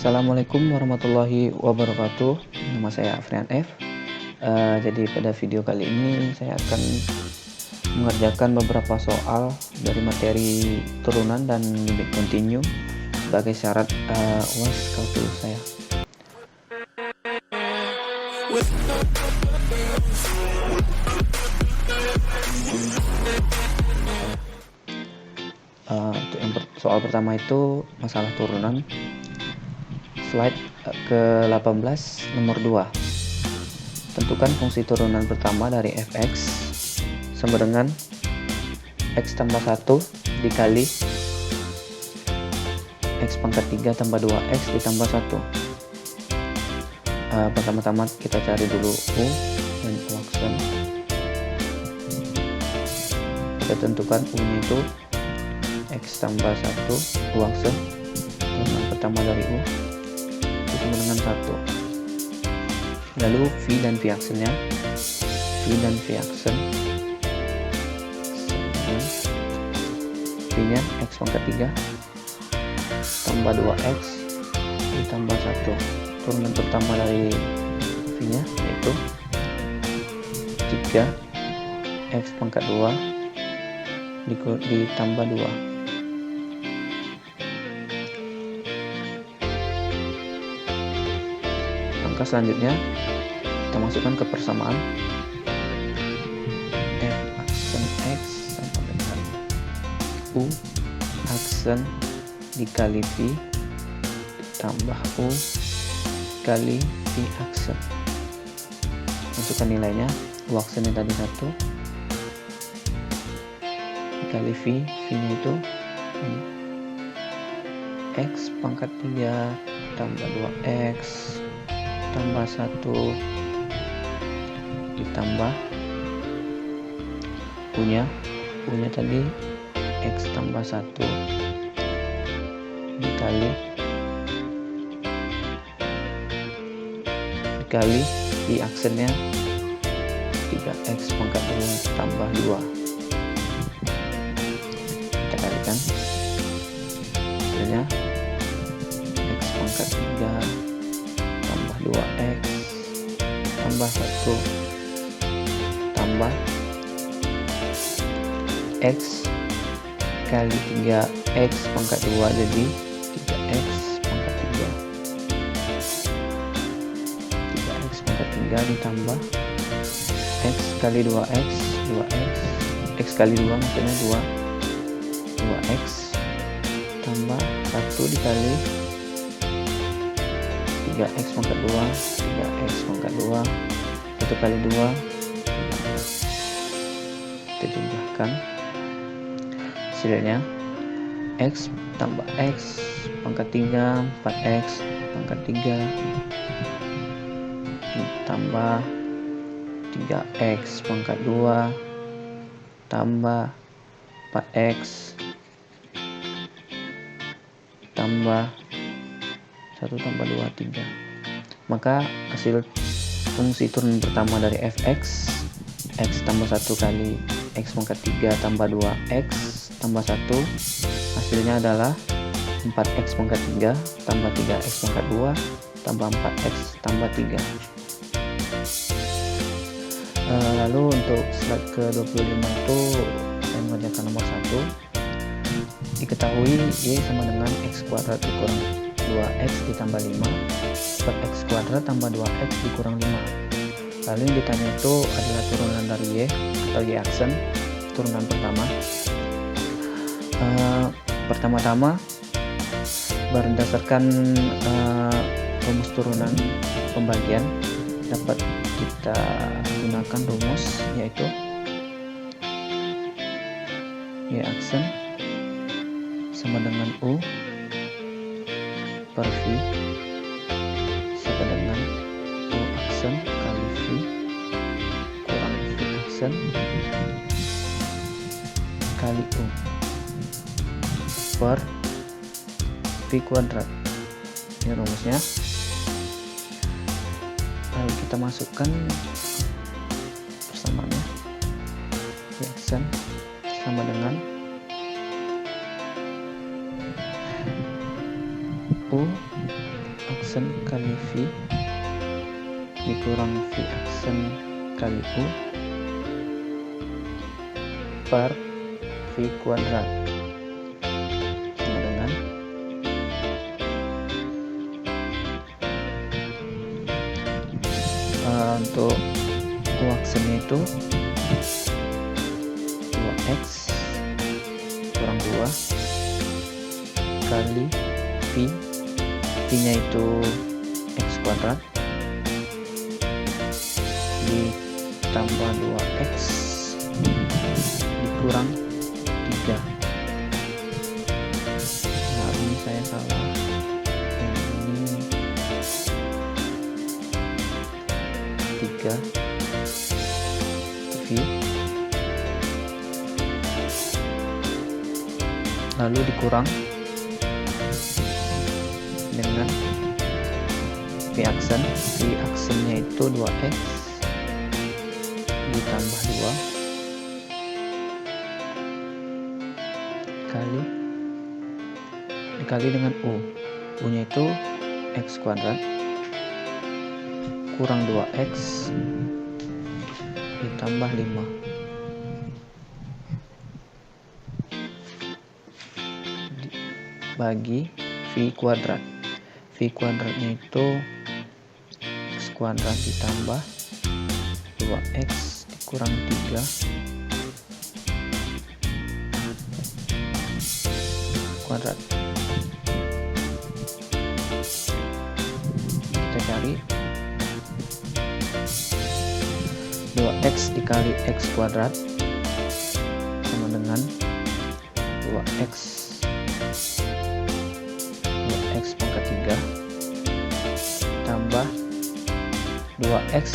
Assalamualaikum warahmatullahi wabarakatuh. Nama saya Afrian F. Jadi pada video kali ini saya akan mengerjakan beberapa soal dari materi turunan dan limit kontinu sebagai syarat UAS kalkulus saya. Untuk soal pertama itu masalah turunan. Slide ke-18 nomor 2. Tentukan fungsi turunan pertama dari fx sama dengan x tambah 1 dikali x pangkat 3 tambah 2x ditambah 1. Pertama-tama kita cari dulu u dan uaksen. Kita tentukan u nya itu x tambah 1 uaksen, turunan pertama dari u sama dengan 1. Lalu V dan V aksennya, V dan V aksen V nya x pangkat 3 tambah 2x ditambah 1. Turunan pertama dari V nya yaitu 3x pangkat 2 ditambah 2. Langkah selanjutnya kita masukkan ke persamaan f aksen x sama dengan u aksen dikali v ditambah u kali v aksen. Masukkan nilainya, u aksennya tadi 1 dikali v nya itu x pangkat 3 tambah 2x tambah 1 ditambah u nya tadi x tambah 1 dikali v aksennya 3x pangkat 2 tambah 2. Kita kalikan hasilnya x pangkat 3 tambah 2x tambah 1 tambah x kali 3x pangkat 2 jadi 3x pangkat 3 3x pangkat 3 ditambah x kali 2x x kali 2 maksudnya 2x tambah 1 dikali 3x pangkat 2 3x pangkat 2 1 kali 2 kita jumlahkan hasilnya x tambah x pangkat 3 4x pangkat 3 ditambah 3x pangkat 2 tambah 4x tambah 1 tambah 2 3. Maka hasil fungsi turunan pertama dari fx x tambah 1 kali x pangkat 3 tambah 2x tambah 1 hasilnya adalah 4x pangkat 3 tambah 3x pangkat 2 tambah 4x tambah 3. Lalu untuk slide ke-25 itu saya mengerjakan nomor 1. Diketahui y sama dengan x kuadrat dikurang 2x ditambah 5 per x kuadrat tambah 2x dikurang 5. Lalu yang ditanya itu adalah turunan dari y atau y aksen, turunan pertama. Pertama-tama berdasarkan rumus turunan pembagian dapat kita gunakan rumus yaitu y aksen sama dengan u per v sama dengan u aksen kali v kurang v aksen kali u per v kuadrat. Ini rumusnya. Lalu kita masukkan persamaannya, v aksen sama dengan u aksen kali V dikurang V aksen kali U per V kuadrat sama dengan untuk U aksennya itu 2x kurang 2 kali V nya itu x kuadrat ditambah 2x dikurang 3. Nah ini saya salah, ini 3 V lalu dikurang dengan V aksennya itu 2x ditambah 2 dikali dengan U nya itu x kuadrat kurang 2x ditambah 5 bagi V kuadrat. V kuadratnya itu x kuadrat ditambah 2x dikurang 3 kuadrat. Kita cari 2x dikali x kuadrat sama dengan 2x pangkat 3 tambah 2x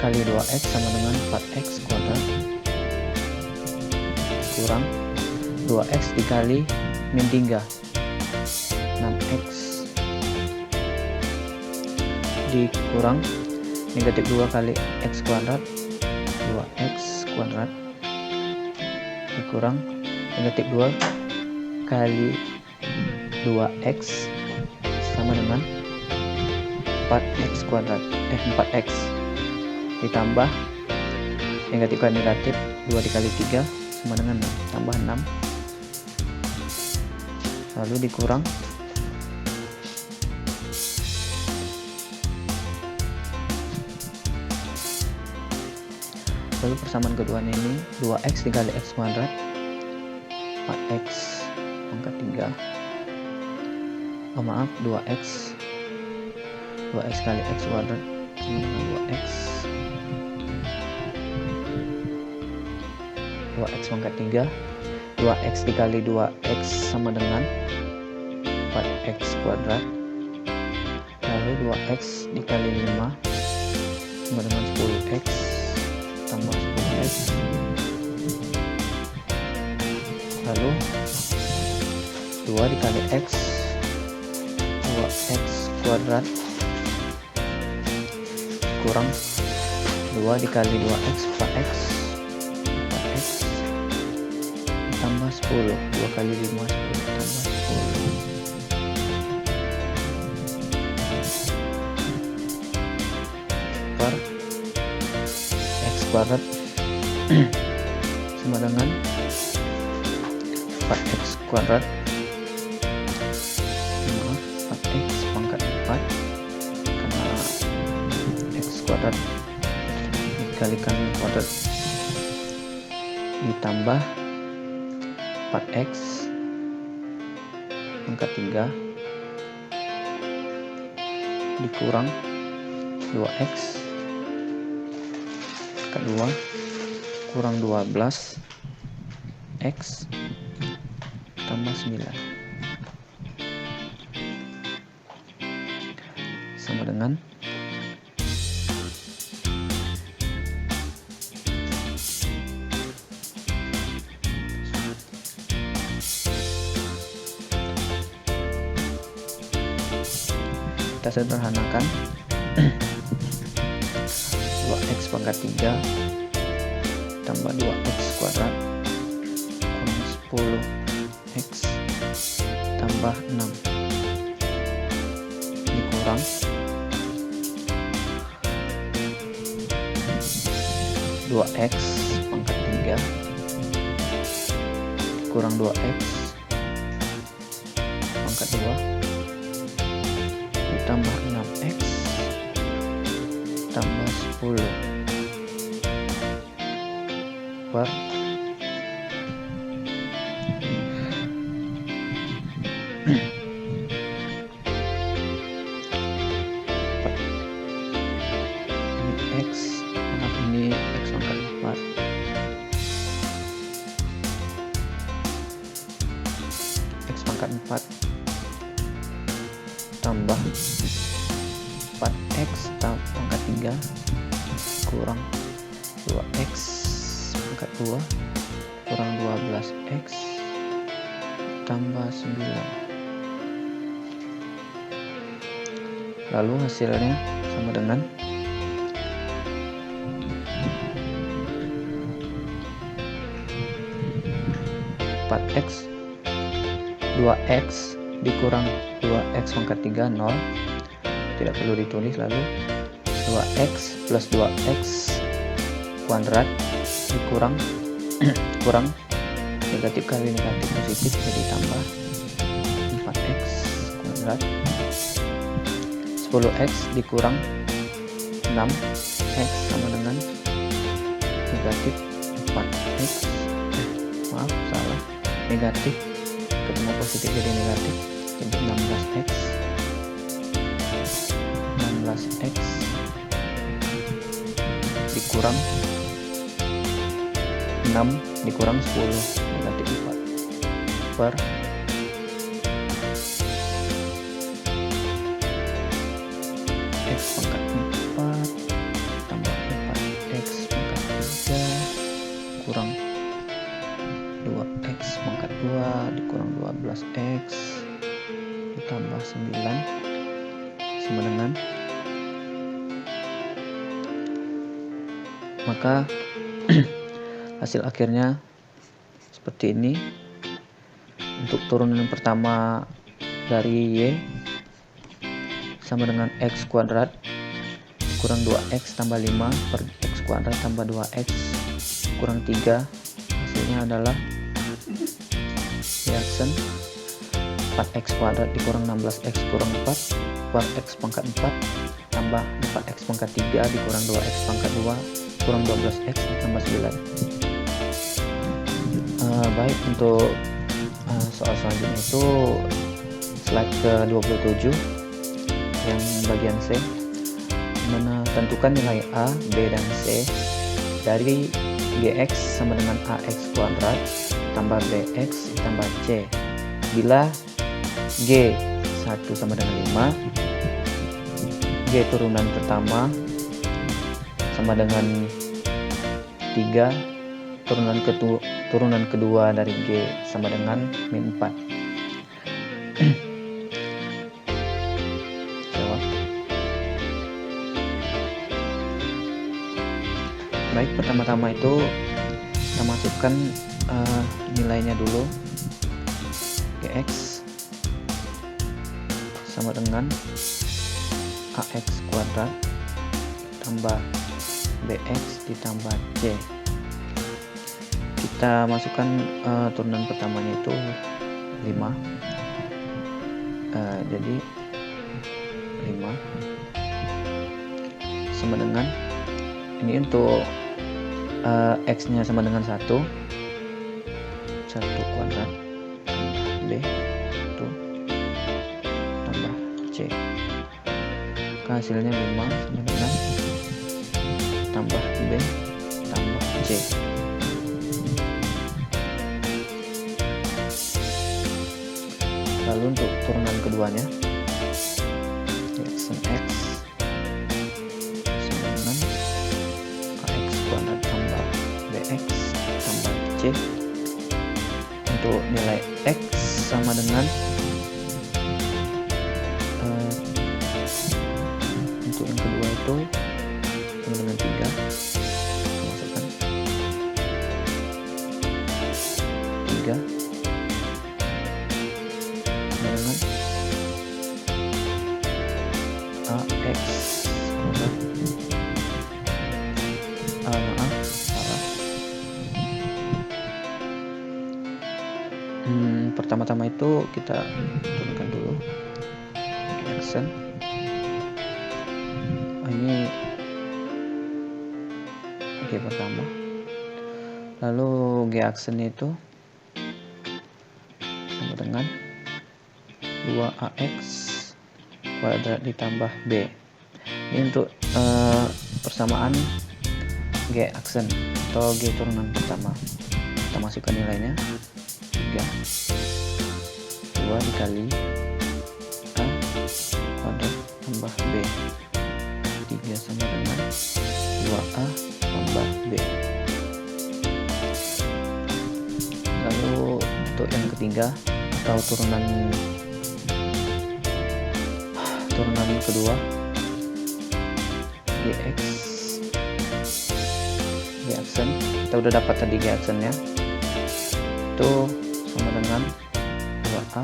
kali 2x sama dengan 4x kuadrat kurang 2x dikali min 3 6x dikurang negatif 2 kali x kuadrat 2x kuadrat dikurang negatif 2 kali 2x sama dengan 4x kuadrat 4x ditambah negatif kali negatif 2 dikali 3 sama dengan 6 tambah 6 lalu dikurang lalu persamaan keduanya ini 2x dikali x kuadrat 4x pangkat 3 2x kali x kuadrat sama dengan 2x pangkat 3 2x dikali 2x sama dengan 4x kuadrat lalu 2x dikali 5 sama dengan 10x tambah 10x lalu 2 dikali x 2x kuadrat kurang 2 dikali 2x 4x tambah 10 2 kali 5 10 tambah 10 per x kuadrat sama dengan 4x kuadrat 4x pangkat 4 karena x kuadrat dikalikan kuadrat ditambah 4x pangkat 3 dikurang 2x pangkat 2 kurang 12 x tambah 9 sama dengan kita sederhanakan 2x pangkat 3 tambah 2x kuadrat kurang 10x tambah 6 kurang 2x pangkat 3 kurang 2x pangkat 2 ditambah 6x tambah 10 per ini x pangkat 4 x pangkat 4 tambah 4x pangkat 3 kurang 2x pangkat 2 kurang 12x tambah 9. Lalu hasilnya sama dengan 4x 2x dikurang 2x pangkat 3 0, tidak perlu ditulis. Lalu 2x plus 2x kuadrat dikurang kurang negatif kali negatif positif, jadi tambah 4x kuadrat. 10x dikurang 6x sama dengan negatif 4x, maaf salah, negatif ketemu positif jadi negatif, jadi 16x dikurang 6 dikurang 10 negatif 4 per x pangkat 4 tambah 4x pangkat 3 kurang 2x pangkat 2 dikurang 12x ditambah 9 sama dengan, maka hasil akhirnya seperti ini. Untuk turunan pertama dari y sama dengan x kuadrat kurang 2x tambah 5 per x kuadrat tambah 2x kurang 3, hasilnya adalah reaction 4x kuadrat dikurang 16x kurang 4 per x pangkat 4 tambah 4x pangkat 3 dikurang 2x pangkat 2 kurang 12x ditambah 9. Baik, untuk soal selanjutnya itu slide ke 27 yang bagian C, mana tentukan nilai A, B, dan C dari gx sama dengan ax kuadrat tambah bx tambah c bila g 1 sama dengan 5, g turunan pertama sama dengan 3, turunan kedua dari g sama dengan min 4. Jawab. Baik, pertama-tama itu kita masukkan nilainya dulu. Gx sama dengan ax kuadrat tambah bx ditambah c. Kita masukkan turunan pertamanya itu 5, jadi 5 sama dengan ini untuk x nya sama dengan 1 kuadrat tambah b 1 tambah c, hasilnya 5 sama dengan tambah b tambah c. Lalu untuk turunan keduanya, reaction x sama dengan ax kuadrat tambah bx tambah c. Untuk nilai x sama dengan untuk yang kedua itu sama dengan 3, masukkan 3 dengan kita turunkan dulu action. Ini G pertama, lalu G action itu sama dengan 2ax kuadrat ditambah b. Ini untuk persamaan G action atau G turunan pertama. Kita masukkan nilainya 3, 2 dikali A kuadrat tambah B, 3 sama dengan 2A tambah B. Lalu untuk yang ketiga atau turunan kedua, Gx G action, kita udah dapat tadi G actionnya itu sama dengan 2A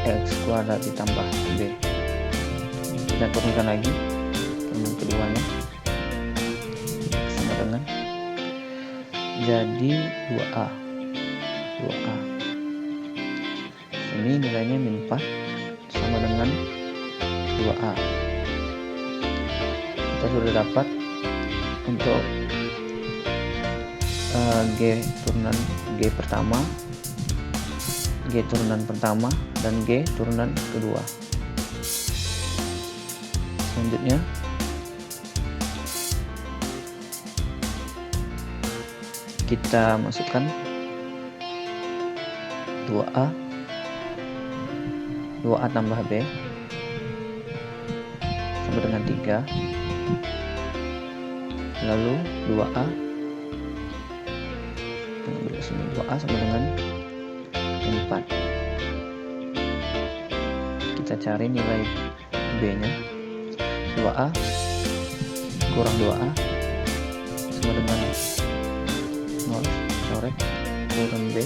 x kuadrat ditambah b. Kita turunkan lagi turunan keduanya, sama dengan jadi 2A. Ini nilainya min 4 sama dengan 2A. Kita sudah dapat untuk G turunan G pertama, G turunan pertama, dan G turunan kedua. Selanjutnya kita masukkan 2A tambah B sama dengan 3, lalu 2A sama dengan 4. Kita cari nilai B nya, 2A kurang 2A sama dengan 0, coret, turun B,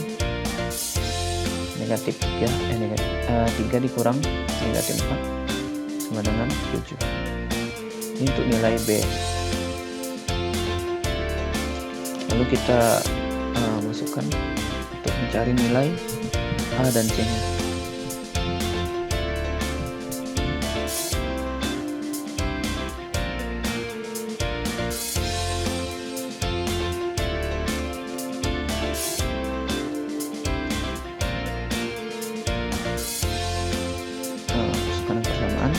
negatif 3 dikurang negatif 4 sama dengan 7. Ini untuk nilai B. Lalu kita masukkan untuk mencari nilai A dan C nya. Sekarang persamaan,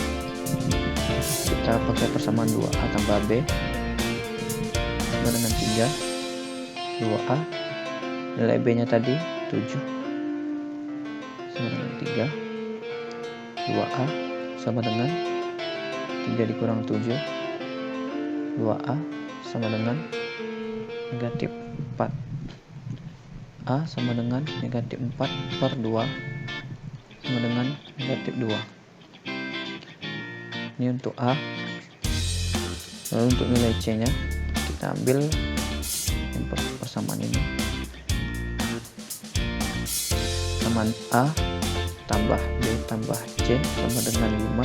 kita pakai persamaan 2A tambah B sama dengan 3, 2A nilai B nya tadi 7 sama dengan 3, 2A sama dengan 3 dikurang 7, 2A sama dengan negatif 4, A sama dengan negatif 4 per 2 sama dengan negatif 2. Ini untuk A. Lalu untuk nilai C nya kita ambil yang persamaan ini, persamaan A tambah B tambah C sama dengan 5.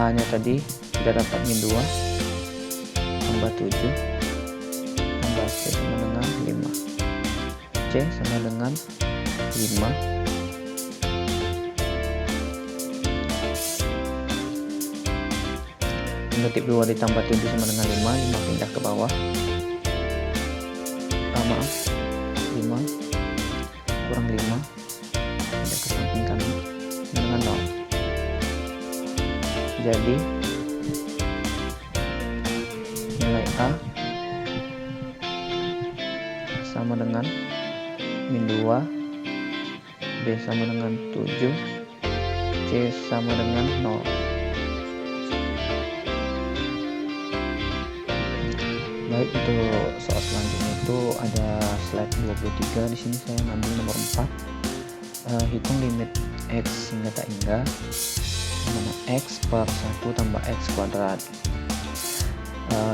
A nya tadi kita dapat min 2 tambah 7 tambah C sama dengan 5, C sama dengan 5. Negatif 2 ditambah 7 sama dengan 5 pindah ke bawah. 5 kurang 5 pindah ke samping kanan dengan 0. Jadi nilai A sama dengan min 2, B sama dengan 7, C sama dengan 0. Baik, untuk soal selanjutnya itu ada slide 23. Di sini saya ngambil nomor 4. Hitung limit x hingga tak hingga mana x per 1 tambah x kuadrat.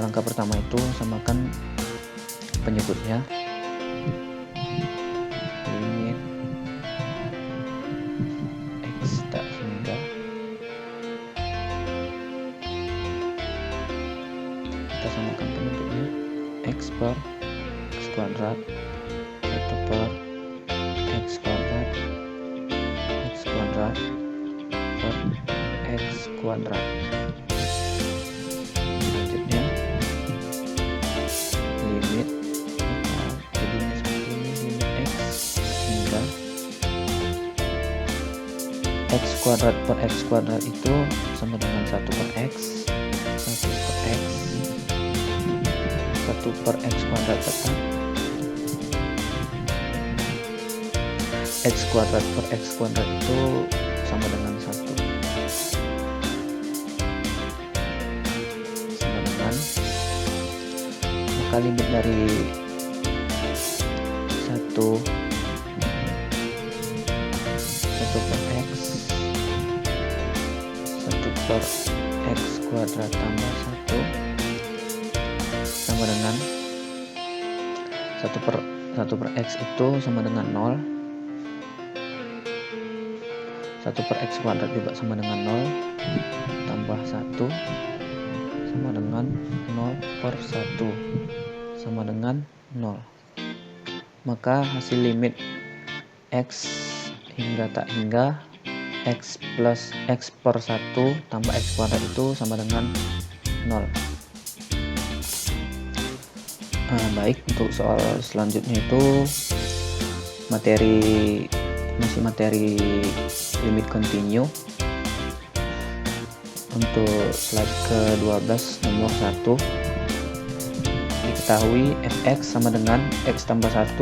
Langkah pertama itu samakan penyebutnya. Limit x tak hingga kita samakan penyebutnya x per x kuadrat atau per x kuadrat kuadrat per X kuadrat. Selanjutnya limit, maka jadinya seperti ini, limit X hingga X kuadrat per X kuadrat itu sama dengan 1 per X, 1 per X, 1 per X kuadrat tetap, X kuadrat per X kuadrat itu sama dengan 1, sama dengan, maka limit dari 1 per X, 1 per X kuadrat tambah 1 sama dengan 1 per X itu sama dengan 0, 1 per X kuadrat juga sama dengan 0, tambah 1 sama dengan 0 per 1 sama dengan 0. Maka hasil limit X hingga tak hingga X plus X per 1 tambah X kuadrat itu sama dengan 0. Baik, untuk soal selanjutnya itu masih materi limit continue. Untuk slide ke-12 nomor 1, diketahui fx sama dengan x tambah 1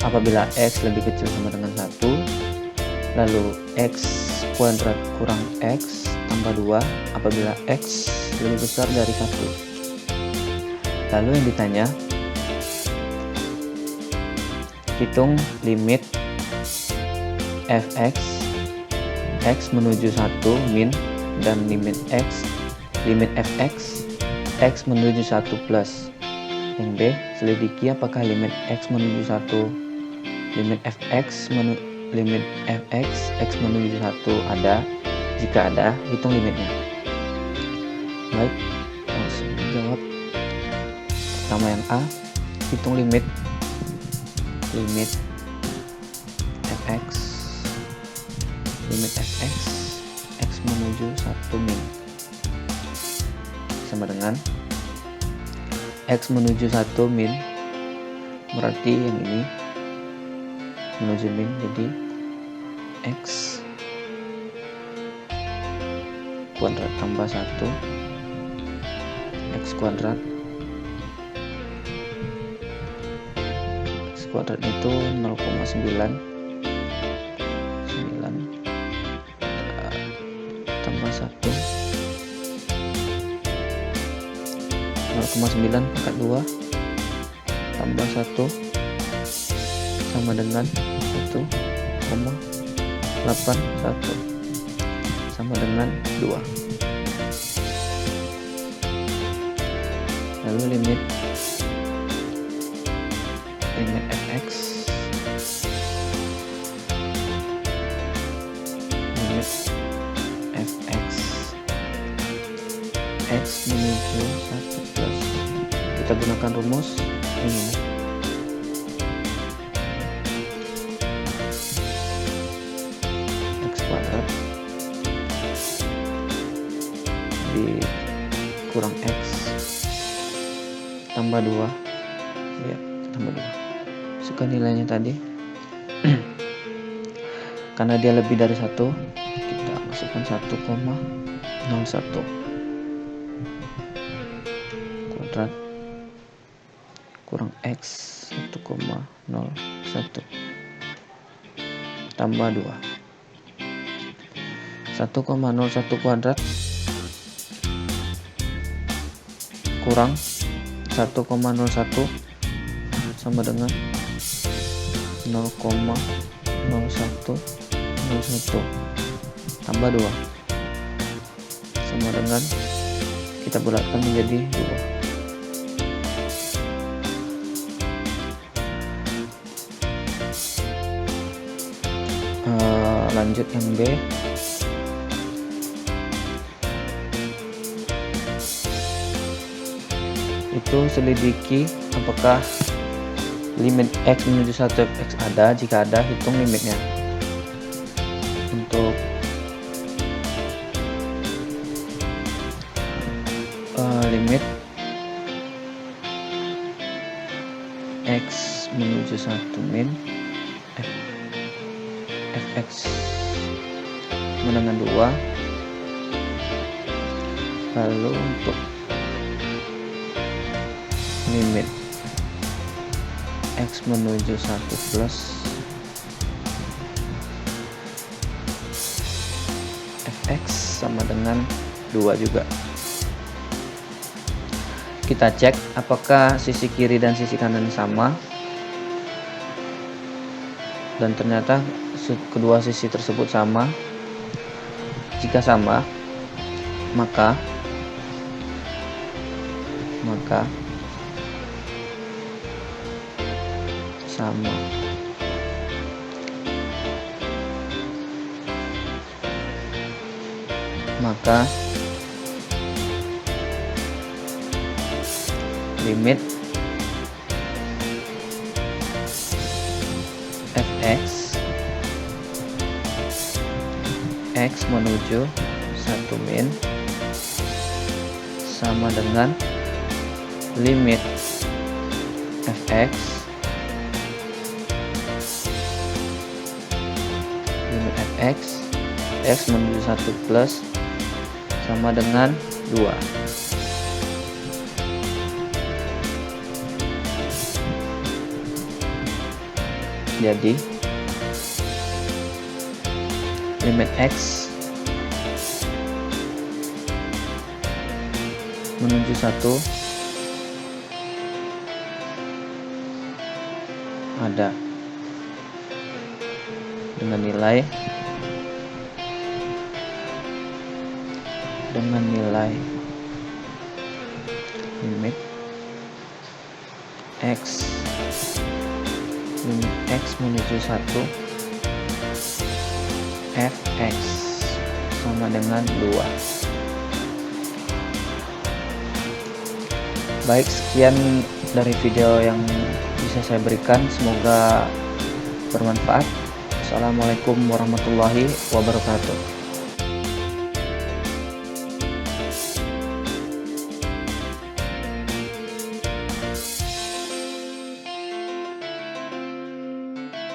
apabila x lebih kecil sama dengan 1, lalu x kuadrat kurang x tambah 2 apabila x lebih besar dari 1. Lalu yang ditanya, hitung limit fx x menuju 1 min dan limit fx x menuju 1 plus. Yang B, selidiki apakah limit x menuju 1 limit fx x menuju 1 ada. Jika ada, hitung limitnya. Baik, langsung jawab. Pertama yang A, hitung limit fx x menuju 1 min sama dengan x menuju 1 min, berarti yang ini menuju min, jadi x kuadrat tambah 1 x kuadrat itu 0,9 tambah 1 0,9 pangkat 2 tambah 1 sama dengan 1,81 sama dengan 2. Lalu limit fx x menuju 1 plus, kita gunakan rumus ini, x kuadrat dikurang x tambah 2, ya, tambah 2, suka nilainya tadi karena dia lebih dari 1, kita masukkan 1,01 kuadrat kurang x 1,01 tambah 2, 1,01 kuadrat kurang 1,01 sama dengan 0,0101 tambah 2 sama dengan, kita bulatkan menjadi 2. Lanjut yang B, itu selidiki apakah limit x menuju 1 fx ada. Jika ada, hitung limitnya. untuk limit x menuju 1 min fx sama dengan 2. Lalu untuk limit x menuju 1 plus fx sama dengan 2 juga. Kita cek apakah sisi kiri dan sisi kanan sama, dan ternyata kedua sisi tersebut sama. Jika sama, maka sama. Maka limit fx x menuju 1 min sama dengan limit fx x menuju 1 plus sama dengan 2. Jadi limit x menuju 1 ada dengan nilai limit x menuju 1 fx sama dengan 2. Baik, sekian dari video yang bisa saya berikan, semoga bermanfaat. Assalamualaikum warahmatullahi wabarakatuh.